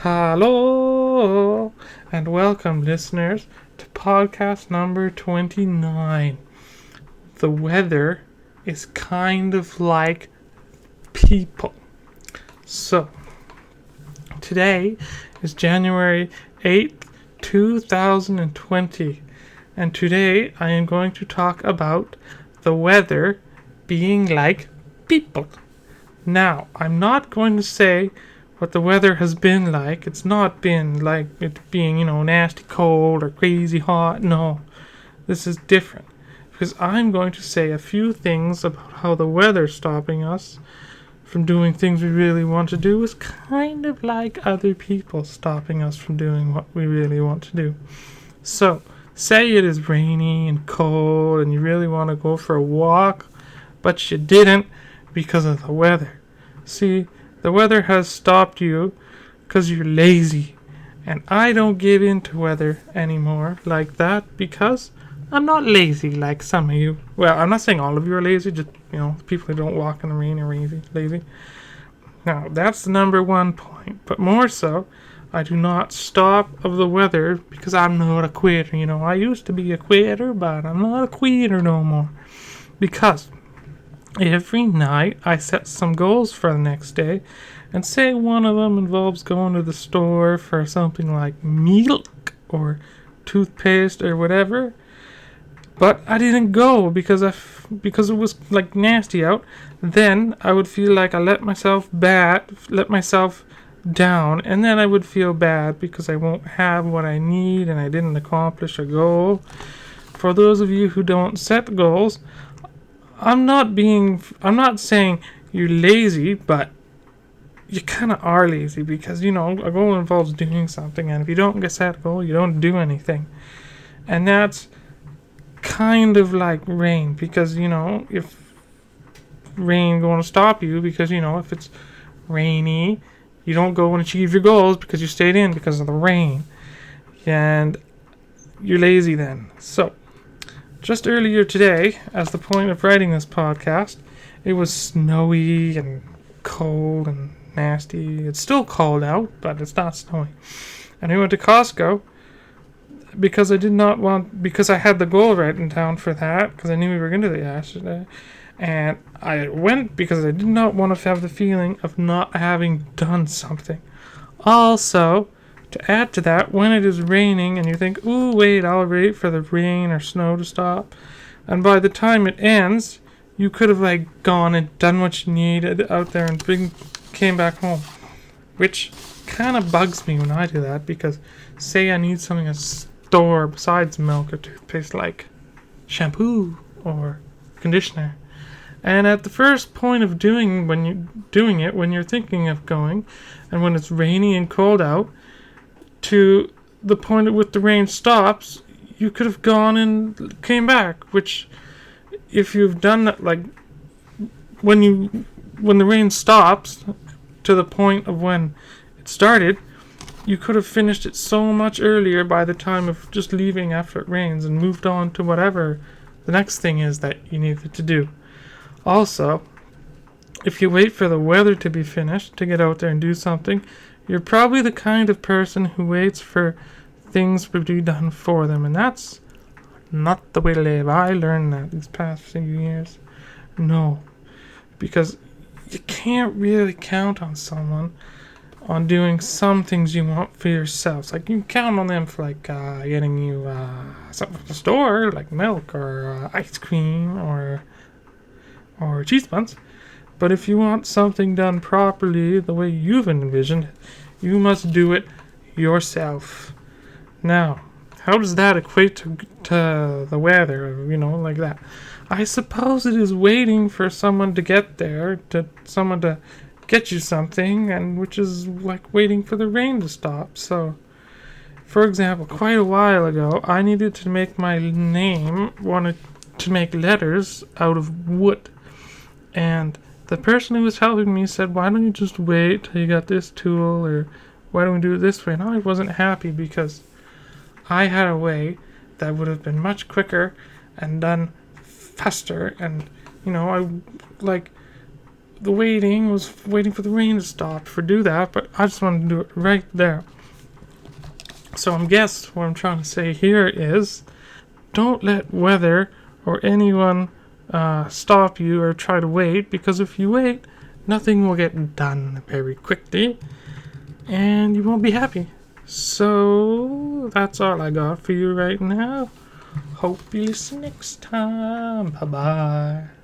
Hello and welcome, listeners, to podcast number 29. The weather is kind of like people. So, today is January 8th, 2020, and today I am going to talk about the weather being like people. Now, I'm not going to say what the weather has been like. It's not been like it being, nasty cold or crazy hot. No, this is different. Because I'm going to say a few things about how the weather stopping us from doing things we really want to do is kind of like other people stopping us from doing what we really want to do. So, say it is rainy and cold and you really want to go for a walk, but you didn't because of the weather. See, the weather has stopped you because you're lazy. And I don't give into weather anymore like that because I'm not lazy like some of you. Well, I'm not saying all of you are lazy, just, people who don't walk in the rain are lazy. Now, that's the number one point. But more so, I do not stop of the weather because I'm not a quitter. I used to be a quitter, but I'm not a quitter no more. Because every night I set some goals for the next day, and say one of them involves going to the store for something like milk or toothpaste or whatever, but I didn't go because it was like nasty out. Then I would feel like I let myself down, and then I would feel bad because I won't have what I need and I didn't accomplish a goal. For those of you who don't set goals, I'm not saying you're lazy, but you kind of are lazy because, a goal involves doing something, and if you don't get set goal, you don't do anything. And that's kind of like rain because, if rain going to stop you because, if it's rainy, you don't go and achieve your goals because you stayed in because of the rain. And you're lazy then. So, just earlier today, as the point of writing this podcast, it was snowy and cold and nasty. It's still cold out, but it's not snowy. And I went to Costco because because I had the goal written down for that, because I knew we were going to do it yesterday. And I went because I did not want to have the feeling of not having done something. Also, to add to that, when it is raining and you think, ooh, wait, I'll wait for the rain or snow to stop. And by the time it ends, you could have gone and done what you needed out there and came back home. Which kind of bugs me when I do that because say I need something at a store besides milk or toothpaste like shampoo or conditioner. And at the first point of when you're thinking of going, and when it's rainy and cold out, to the point at which the rain stops, you could have gone and came back. Which, if you've done that, when the rain stops, to the point of when it started, you could have finished it so much earlier by the time of just leaving after it rains and moved on to whatever the next thing is that you needed to do. Also, if you wait for the weather to be finished to get out there and do something, you're probably the kind of person who waits for things to be done for them, and that's not the way to live. I learned that these past few years. No, because you can't really count on someone on doing some things you want for yourselves. You can count on them for getting you something from the store, like milk or ice cream or cheese buns. But if you want something done properly, the way you've envisioned, you must do it yourself. Now, how does that equate to the weather, like that? I suppose it is waiting for someone to get there, someone to get you something, and which is like waiting for the rain to stop. So, for example, quite a while ago, I needed to make my name, wanted to make letters out of wood. And the person who was helping me said, why don't you just wait till you got this tool, or why don't we do it this way? And I wasn't happy because I had a way that would have been much quicker and done faster. And, the waiting was waiting for the rain to stop for do that, but I just wanted to do it right there. So I guess what I'm trying to say here is, don't let weather or anyone stop you or try to wait, because if you wait, nothing will get done very quickly, and you won't be happy. So that's all I got for you right now. Hope you listen next time. Bye bye.